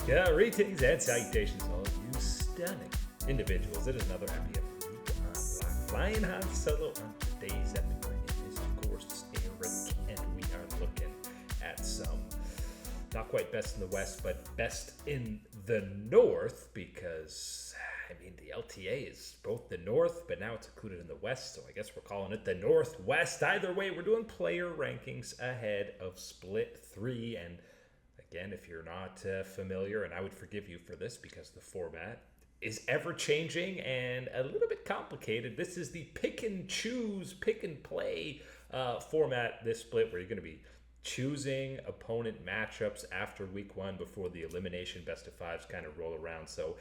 Greetings and salutations, all you stunning individuals. It is another happy week on Flying Han Solo on today's episode. It is, of course, Eric, and we are looking at some, not quite best in the West, but best in the North, because, the LTA is both the North, but now it's included in the West, so I guess we're calling it the Northwest. Either way, we're doing player rankings ahead of Split 3, and again, if you're not familiar, and I would forgive you for this because the format is ever changing and a little bit complicated. This is the pick and choose, pick and play format this split, where you're going to be choosing opponent matchups after week one before the elimination best of fives kind of roll around. So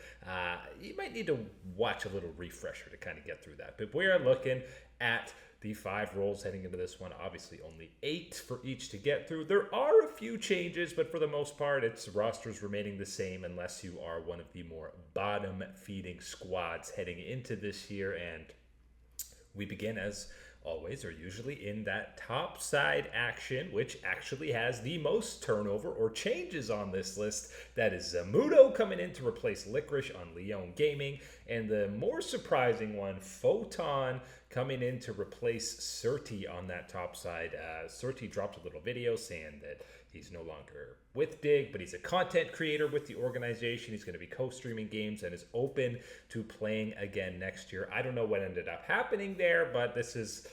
you might need to watch a little refresher to kind of get through that. But we are looking at the 5 roles heading into this one. Obviously, only 8 for each to get through. There are a few changes, but for the most part, it's rosters remaining the same unless you are one of the more bottom-feeding squads heading into this year. And we begin, as always, or usually, in that top side action, which actually has the most turnover or changes on this list. That is Zamudo coming in to replace Licorice on Leon Gaming, and the more surprising one, Photon, coming in to replace Surti on that top side. Surti dropped a little video saying that he's no longer with Dig, but he's a content creator with the organization. He's going to be co-streaming games and is open to playing again next year. I don't know what ended up happening there, but this is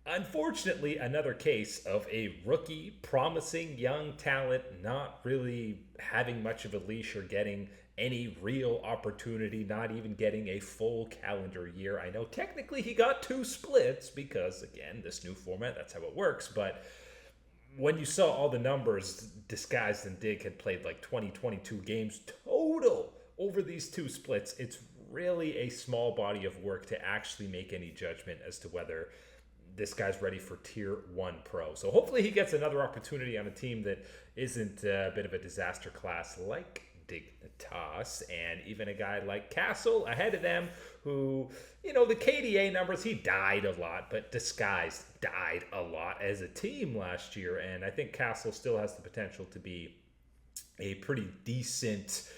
unfortunately another case of a rookie, promising young talent not really having much of a leash or getting any real opportunity, not even getting a full calendar year. I know technically he got 2 splits because, again, this new format, that's how it works, but when you saw all the numbers, Disguised and Dig had played like 22 games total over these 2 splits. It's really a small body of work to actually make any judgment as to whether this guy's ready for Tier 1 Pro. So hopefully he gets another opportunity on a team that isn't a bit of a disaster class like Dignitas, and even a guy like Castle ahead of them, who, the KDA numbers, he died a lot, but Disguised died a lot as a team last year, and I think Castle still has the potential to be a pretty decent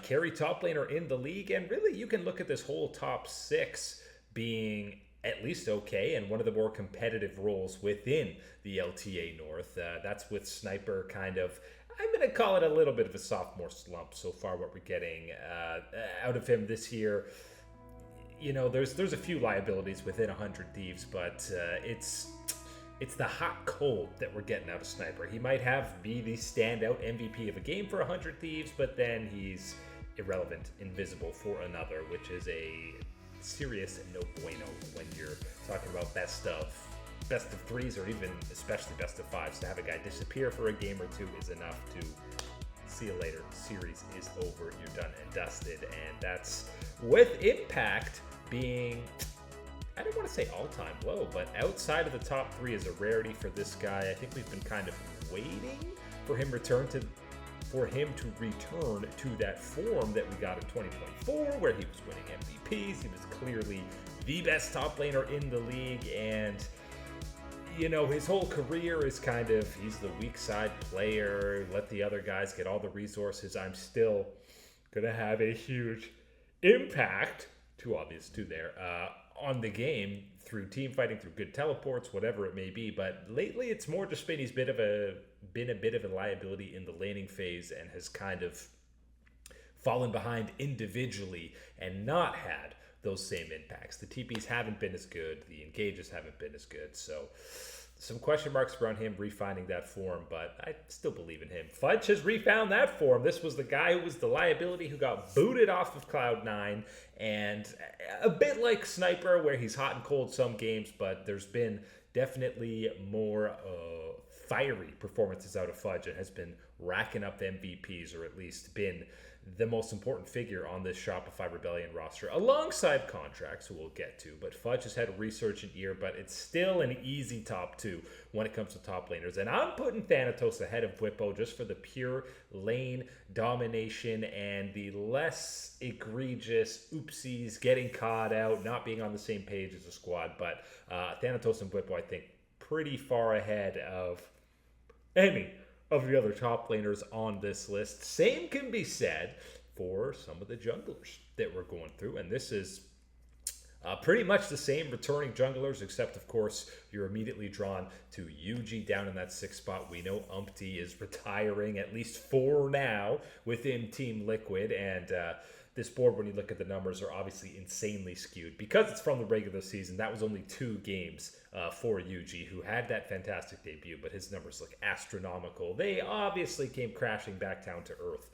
carry top laner in the league. And really, you can look at this whole top 6 being at least okay, and one of the more competitive roles within the LTA North. That's with Sniper kind of, I'm going to call it a little bit of a sophomore slump so far, what we're getting out of him this year. There's a few liabilities within 100 Thieves, but it's the hot cold that we're getting out of Sniper. He might be the standout MVP of a game for 100 Thieves, but then he's irrelevant, invisible for another, which is a serious no bueno when you're talking about best of 3s, or even especially best of 5s. To have a guy disappear for a game or 2 is enough to see you later. Series is over. You're done and dusted. And that's with Impact being, I don't want to say all-time low, but outside of the top 3 is a rarity for this guy. I think we've been kind of waiting for him to return to that form that we got in 2024, where he was winning MVPs. He was clearly the best top laner in the league, and his whole career is kind of, he's the weak side player, let the other guys get all the resources. I'm still gonna have a huge impact, too obvious too there, on the game through team fighting, through good teleports, whatever it may be. But lately it's more just been he's been a bit of a liability in the laning phase, and has kind of fallen behind individually and not had those same impacts. The TPs haven't been as good, the engages haven't been as good, so some question marks around him refining that form, but I still believe in him. Fudge has refound that form. This was the guy who was the liability, who got booted off of Cloud9, and a bit like Sniper, where he's hot and cold some games, but there's been definitely more fiery performances out of Fudge, and has been racking up the MVPs, or at least been the most important figure on this Shopify Rebellion roster, alongside Contracts, who we'll get to. But Fudge has had a resurgent year, but it's still an easy top 2 when it comes to top laners. And I'm putting Thanatos ahead of Bwipo just for the pure lane domination and the less egregious oopsies, getting caught out, not being on the same page as a squad. But Thanatos and Bwipo, I think, pretty far ahead of any of the other top laners on this list. Same can be said for some of the junglers that we're going through, and this is pretty much the same returning junglers, except, of course, you're immediately drawn to Yuji down in that 6th spot. We know Umpty is retiring, at least for now, within Team Liquid. And this board, when you look at the numbers, are obviously insanely skewed. Because it's from the regular season, that was only 2 games for Yuji, who had that fantastic debut, but his numbers look astronomical. They obviously came crashing back down to earth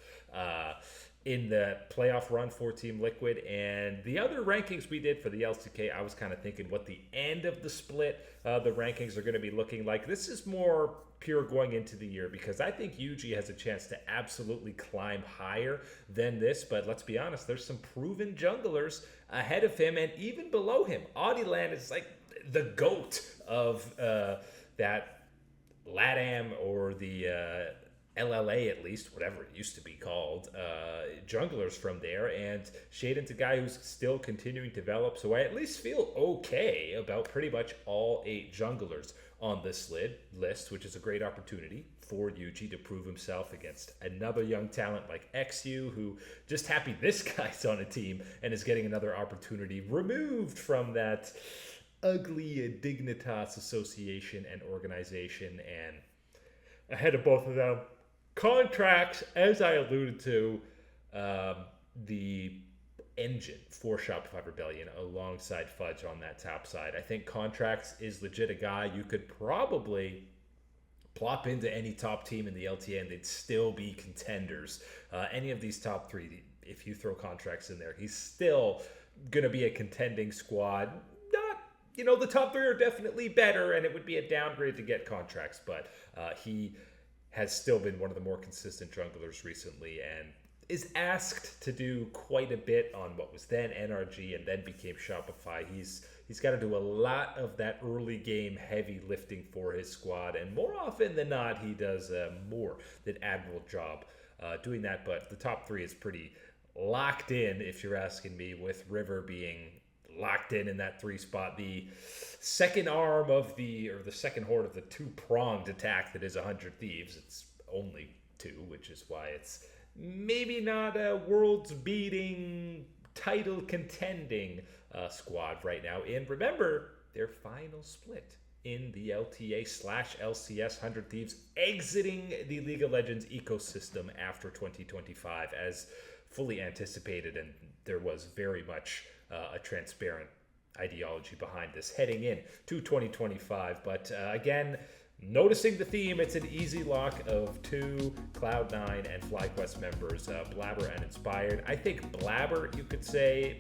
in the playoff run for Team Liquid. And the other rankings we did for the LCK, I was kind of thinking what the end of the split, the rankings are going to be looking like. This is more pure going into the year, because I think Yuji has a chance to absolutely climb higher than this. But let's be honest, there's some proven junglers ahead of him and even below him. Audieland is like the GOAT of that LATAM, or the LLA, at least, whatever it used to be called, junglers from there. And Shaden's a guy who's still continuing to develop, so I at least feel okay about pretty much all 8 junglers on this list, which is a great opportunity for Yuji to prove himself against another young talent like XU, who just happy this guy's on a team and is getting another opportunity removed from that ugly Dignitas association and organization. And ahead of both of them, contracts, as I alluded to, the engine for Shopify Rebellion alongside Fudge on that top side. I think Contracts is legit a guy you could probably plop into any top team in the LTA and they'd still be contenders. Any of these top 3, if you throw Contracts in there, he's still going to be a contending squad. Not, the top 3 are definitely better, and it would be a downgrade to get Contracts, but he has still been one of the more consistent junglers recently, and is asked to do quite a bit on what was then NRG and then became Shopify. He's got to do a lot of that early game heavy lifting for his squad, and more often than not, he does more than admirable job doing that. But the top 3 is pretty locked in, if you're asking me, with River being locked in that 3 spot. The second arm of the second horde of the 2-pronged attack that is 100 Thieves. It's only 2, which is why it's maybe not a world's beating, title contending squad right now. And remember, their final split in the LTA/LCS 100 Thieves, exiting the League of Legends ecosystem after 2025 as fully anticipated, and there was very much a transparent ideology behind this heading in to 2025. But again, noticing the theme, it's an easy lock of 2 Cloud9 and FlyQuest members, Blabber and Inspired. I think Blabber, you could say,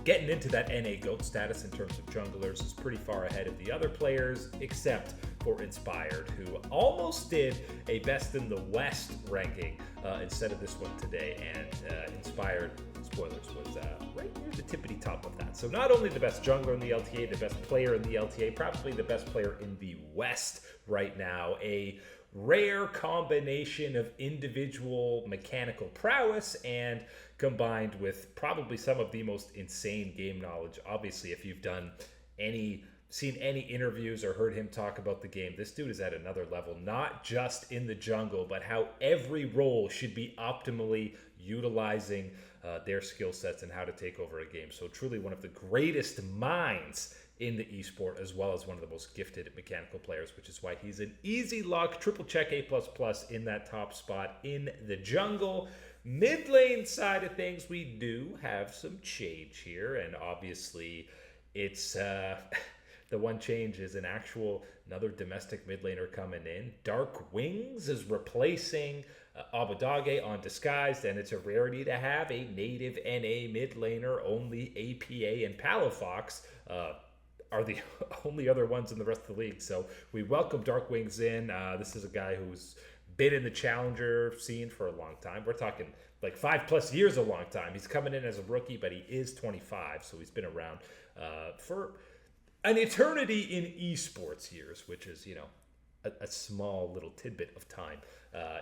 getting into that NA GOAT status in terms of junglers, is pretty far ahead of the other players, except for Inspired, who almost did a Best in the West ranking instead of this one today. And Inspired, spoilers, was right near the tippity top of that. So not only the best jungler in the LTA, the best player in the LTA, probably the best player in the West right now. A rare combination of individual mechanical prowess and combined with probably some of the most insane game knowledge. Obviously, if you've seen any interviews or heard him talk about the game, this dude is at another level, not just in the jungle, but how every role should be optimally utilizing their skill sets and how to take over a game. So truly one of the greatest minds in the esport, as well as one of the most gifted mechanical players, which is why he's an easy lock, triple check A++ in that top spot in the jungle. Mid lane side of things, we do have some change here, and obviously it's the one change is another domestic mid laner coming in. Dark Wings is replacing Abadage on Disguised, and it's a rarity to have a native NA mid laner. Only APA and Palafox are the only other ones in the rest of the league. So we welcome Dark Wings in. This is a guy who's been in the challenger scene for a long time. We're talking like 5+ years, a long time. He's coming in as a rookie, but he is 25, so he's been around for an eternity in esports years, which is, a small little tidbit of time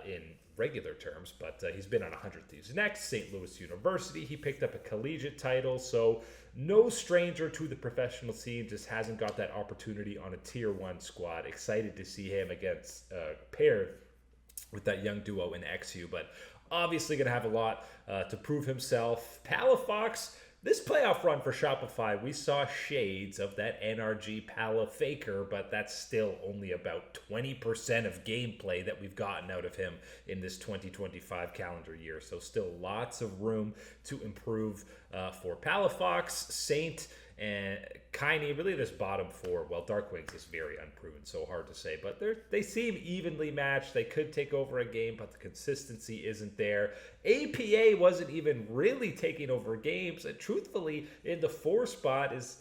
in regular terms, but he's been on 100 Thieves Next, St. Louis University. He picked up a collegiate title, so no stranger to the professional scene, just hasn't got that opportunity on a Tier 1 squad. Excited to see him against paired with that young duo in XU, but obviously going to have a lot to prove himself. Palafox, this playoff run for Shopify, we saw shades of that NRG Pala faker, but that's still only about 20% of gameplay that we've gotten out of him in this 2025 calendar year. So still lots of room to improve for Palafox, Saint, and Kaini. Really this bottom four, well, Darkwings is very unproven, so hard to say, but they seem evenly matched. They could take over a game, but the consistency isn't there. APA wasn't even really taking over games, and truthfully, in the 4 spot is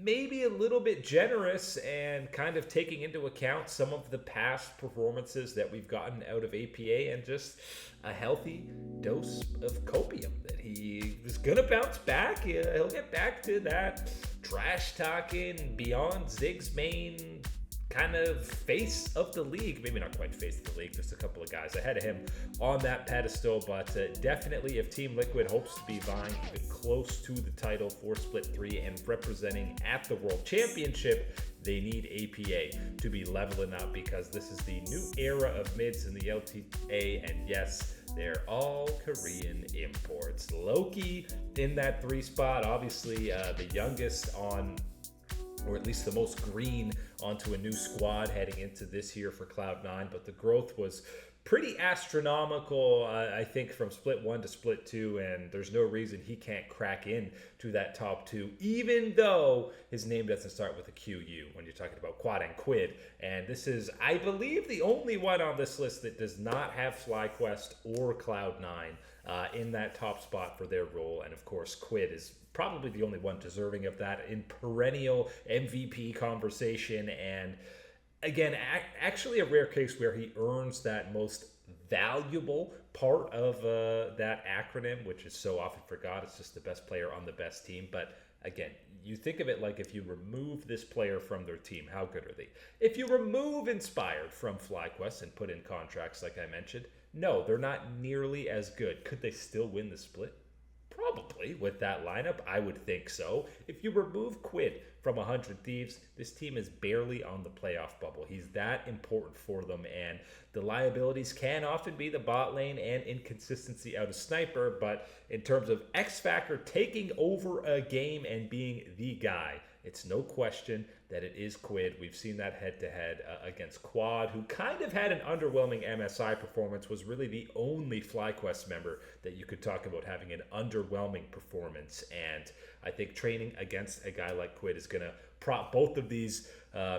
maybe a little bit generous and kind of taking into account some of the past performances that we've gotten out of APA and just a healthy dose of copium that he is going to bounce back. He'll get back to that trash talking, beyond Zig's main kind of face of the league. Maybe not quite face of the league, just a couple of guys ahead of him on that pedestal, but definitely if Team Liquid hopes to be vying even close to the title for Split 3 and representing at the World Championship, they need APA to be leveling up, because this is the new era of mids in the LTA, and yes, they're all Korean imports. Loki in that 3 spot, obviously the youngest on, or at least the most green onto a new squad heading into this year for Cloud9, but the growth was pretty astronomical, I think, from Split 1 to Split 2, and there's no reason he can't crack in to that top 2, even though his name doesn't start with a QU when you're talking about Quad and Quid. And this is, I believe, the only one on this list that does not have FlyQuest or Cloud9 in that top spot for their role. And of course, Quid is probably the only one deserving of that in perennial MVP conversation, and again, actually a rare case where he earns that most valuable part of that acronym, which is so often forgot. It's just the best player on the best team. But again, you think of it like if you remove this player from their team, how good are they? If you remove Inspired from FlyQuest and put in contracts like I mentioned, no, they're not nearly as good. Could they still win the split? Probably with that lineup, I would think so. If you remove Quid from 100 Thieves, this team is barely on the playoff bubble. He's that important for them, and the liabilities can often be the bot lane and inconsistency out of Sniper, but in terms of X Factor taking over a game and being the guy, it's no question that it is Quid. We've seen that head-to-head against Quad, who kind of had an underwhelming MSI performance, was really the only FlyQuest member that you could talk about having an underwhelming performance. And I think training against a guy like Quid is going to prop both of these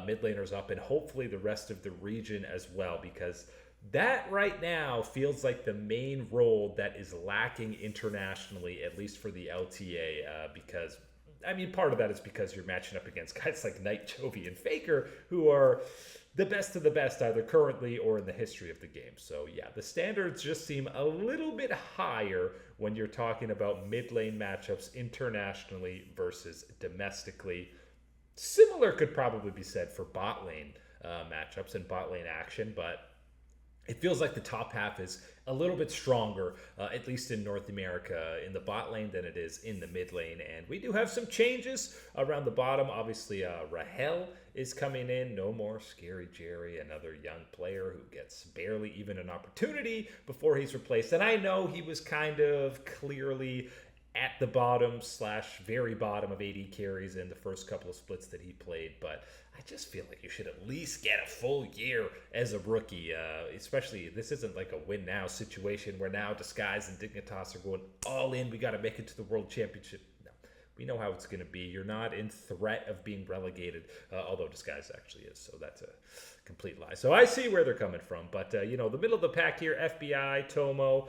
mid laners up, and hopefully the rest of the region as well, because that right now feels like the main role that is lacking internationally, at least for the LTA, because I mean, part of that is because you're matching up against guys like Knight, Chovy, and Faker, who are the best of the best, either currently or in the history of the game. So yeah, the standards just seem a little bit higher when you're talking about mid lane matchups internationally versus domestically. Similar could probably be said for bot lane matchups and bot lane action, but it feels like the top half is a little bit stronger, at least in North America, in the bot lane than it is in the mid lane. And we do have some changes around the bottom. Obviously, Rahel is coming in. No more Scary Jerry, another young player who gets barely even an opportunity before he's replaced. And I know he was kind of clearly at the bottom / very bottom of AD carries in the first couple of splits that he played, but I just feel like you should at least get a full year as a rookie, especially this isn't like a win now situation where now Disguise and Dignitas are going all in. We got to make it to the World Championship. No, we know how it's going to be. You're not in threat of being relegated, although Disguise actually is, so that's a complete lie. So I see where they're coming from, but the middle of the pack here, FBI, Tomo.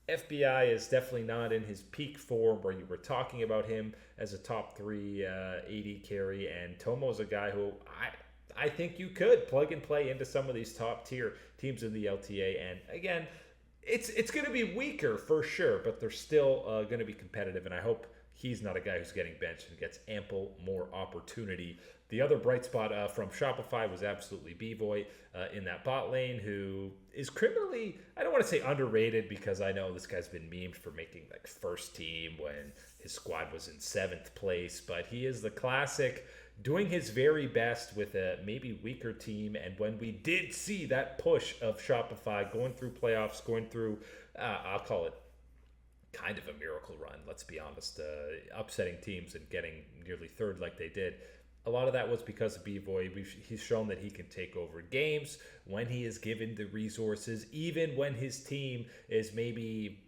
FBI is definitely not in his peak form where you were talking about him as a top 3 AD carry, and Tomo's a guy who I think you could plug and play into some of these top tier teams in the LTA. And again, it's going to be weaker for sure, but they're still going to be competitive, and I hope he's not a guy who's getting benched and gets ample more opportunity. The other bright spot from Shopify was absolutely B-Boy in that bot lane, who is criminally, I don't want to say underrated, because I know this guy's been memed for making like first team when his squad was in 7th place, but he is the classic doing his very best with a maybe weaker team. And when we did see that push of Shopify going through playoffs, going through, I'll call it kind of a miracle run, let's be honest, upsetting teams and getting nearly third like they did. A lot of that was because of B-Boy. He's shown that he can take over games when he is given the resources, even when his team is maybe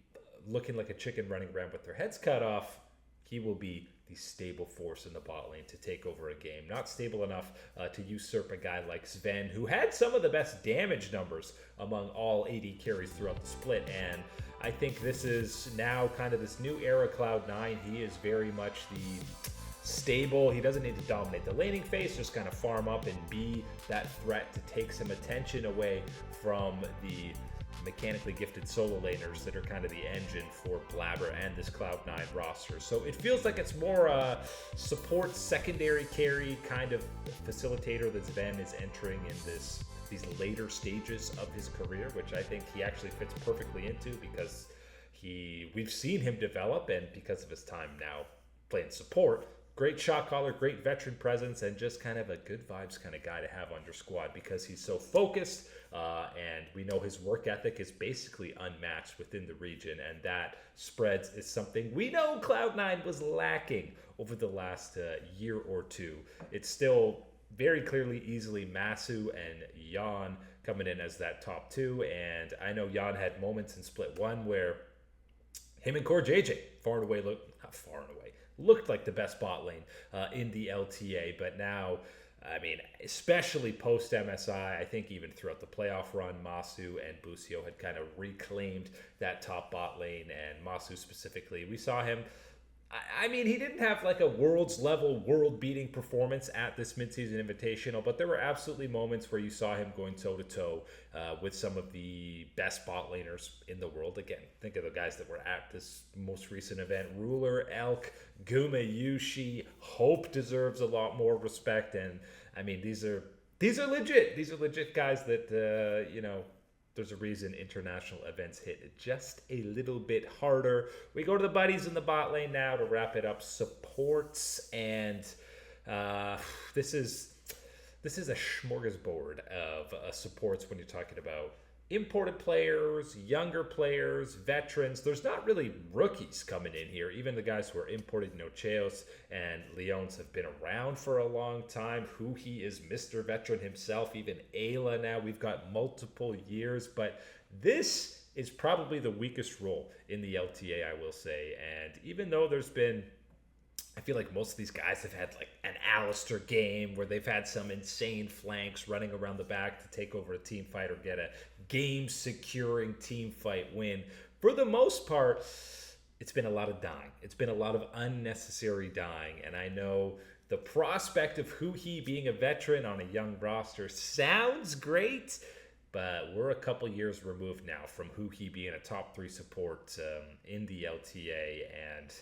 looking like a chicken running around with their heads cut off. He will be the stable force in the bot lane to take over a game. Not stable enough to usurp a guy like Sven, who had some of the best damage numbers among all AD carries throughout the split. And I think this is now kind of this new era Cloud9. He is very much the stable. He doesn't need to dominate the laning phase, just kind of farm up and be that threat to take some attention away from the mechanically gifted solo laners that are kind of the engine for Blabber and this Cloud9 roster. So it feels like it's more support, secondary carry kind of facilitator that Sven is entering in these later stages of his career, which I think he actually fits perfectly into, because we've seen him develop, and because of his time now playing support, great shot caller, great veteran presence, and just kind of a good vibes kind of guy to have on your squad, because he's so focused, and we know his work ethic is basically unmatched within the region, and that spreads is something we know Cloud9 was lacking over the last year or two. It's still very clearly easily Masu and Jan coming in as that top two, and I know Jan had moments in split one where him and Core JJ looked like the best bot lane in the LTA. But now, I mean, especially post MSI, I think even throughout the playoff run, Masu and Busio had kind of reclaimed that top bot lane, and Masu specifically, we saw him. I mean, he didn't have like a world's level, world-beating performance at this midseason invitational, but there were absolutely moments where you saw him going toe-to-toe with some of the best bot laners in the world. Again, think of the guys that were at this most recent event: Ruler, Elk, Guma, Yushi. Hope deserves a lot more respect, and I mean, these are legit. These are legit guys that there's a reason international events hit just a little bit harder. We go to the buddies in the bot lane now to wrap it up. Supports, and this is a smorgasbord of supports when you're talking about imported players, younger players, veterans. There's not really rookies coming in here. Even the guys who are imported, Cheos and Leones, have been around for a long time. He is Mr. Veteran himself. Even Ayla now, we've got multiple years. But this is probably the weakest role in the LTA, I will say. And even though there's been, I feel like most of these guys have had like an Alistair game where they've had some insane flanks running around the back to take over a team fight or get a game-securing team fight win. For the most part, it's been a lot of dying. It's been a lot of unnecessary dying. And I know the prospect of Huhi being a veteran on a young roster sounds great, but we're a couple years removed now from Huhi being a top 3 support in the LTA, and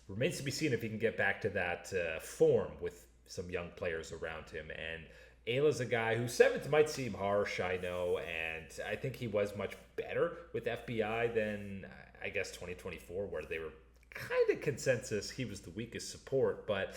remains to be seen if he can get back to that form with some young players around him. And Ayla's a guy who 7th might seem harsh, I know, and I think he was much better with FBI than, I guess, 2024, where they were kind of consensus he was the weakest support. But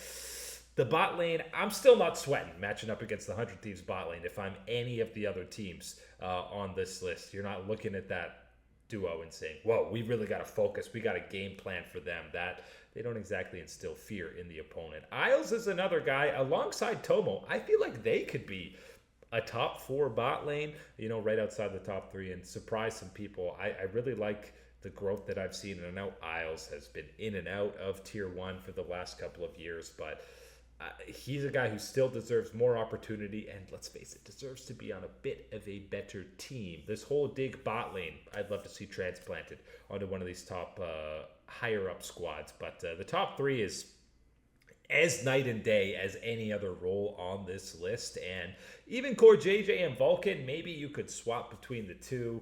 the bot lane, I'm still not sweating matching up against the 100 Thieves bot lane if I'm any of the other teams on this list. You're not looking at that duo and saying, whoa, we really got to focus. We got a game plan for them. That they don't exactly instill fear in the opponent. Isles is another guy alongside Tomo. I feel like they could be a top 4 bot lane, right outside the top 3, and surprise some people. I really like the growth that I've seen. And I know Isles has been in and out of tier 1 for the last couple of years, but he's a guy who still deserves more opportunity, and let's face it, deserves to be on a bit of a better team. This whole dig bot lane, I'd love to see transplanted onto one of these top higher up squads, but the top 3 is as night and day as any other role on this list. And even Core JJ and Vulcan, maybe you could swap between the two.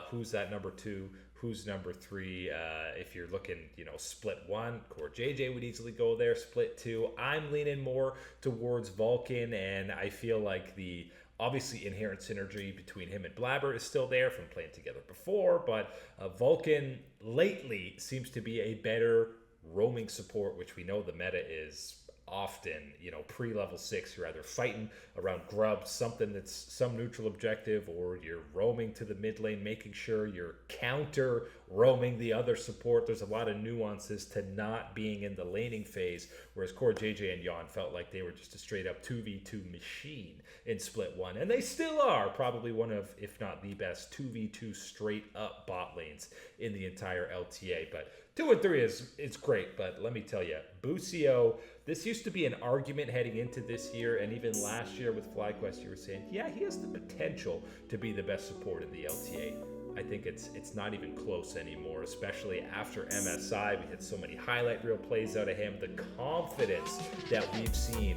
Who's that number 2? Who's number 3? If you're looking, split 1, Core JJ would easily go there. Split 2, I'm leaning more towards Vulcan, and I feel like the obviously inherent synergy between him and Blabber is still there from playing together before, but Vulcan lately seems to be a better roaming support, which we know the meta is often, pre-level 6, you're either fighting around grubs, something that's some neutral objective, or you're roaming to the mid lane, making sure you're counter roaming the other support. There's a lot of nuances to not being in the laning phase, whereas Core JJ and Yon felt like they were just a straight up 2v2 machine in Split 1, and they still are probably one of, if not the best, 2v2 straight up bot lanes in the entire LTA. But 2 and 3 is great, but let me tell you, Busio, this used to be an argument heading into this year, and even last year with FlyQuest, you were saying, yeah, he has the potential to be the best support in the LTA. I think it's not even close anymore, especially after MSI. We had so many highlight reel plays out of him. The confidence that we've seen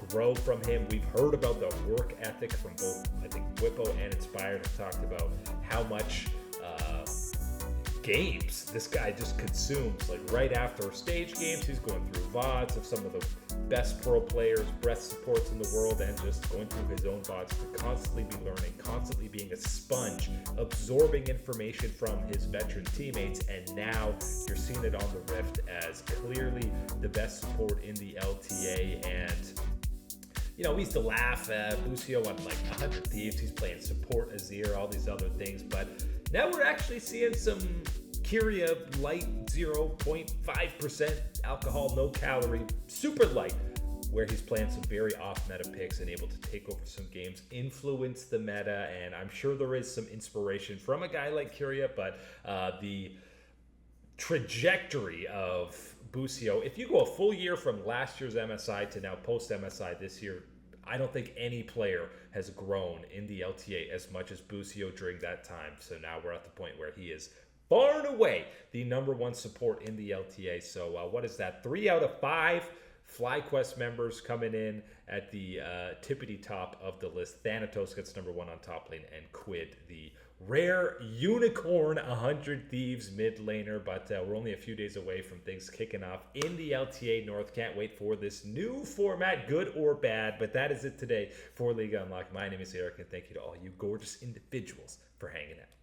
grow from him. We've heard about the work ethic from both, I think, Whippo and Inspired have talked about how much games this guy just consumes. Like right after stage games, he's going through VODs of some of the best pro players, best supports in the world, and just going through his own VODs to constantly be learning, constantly being a sponge, absorbing information from his veteran teammates. And now you're seeing it on the Rift as clearly the best support in the LTA. And we used to laugh at Busio on like 100 Thieves. He's playing support Azir, all these other things. But now we're actually seeing some Kyria light, 0.5% alcohol, no calorie, super light, where he's playing some very off-meta picks and able to take over some games, influence the meta. And I'm sure there is some inspiration from a guy like Kyria, but the trajectory of Busio, if you go a full year from last year's MSI to now post-MSI this year, I don't think any player has grown in the LTA as much as Busio during that time. So now we're at the point where he is far and away the number 1 support in the LTA. So what is that? 3 out of 5 FlyQuest members coming in at the tippity top of the list. Thanatos gets number 1 on top lane, and Quid, the rare unicorn 100 Thieves mid laner. But we're only a few days away from things kicking off in the LTA North. Can't wait for this new format, good or bad. But that is it today for League Unlocked. My name is Eric, and thank you to all you gorgeous individuals for hanging out.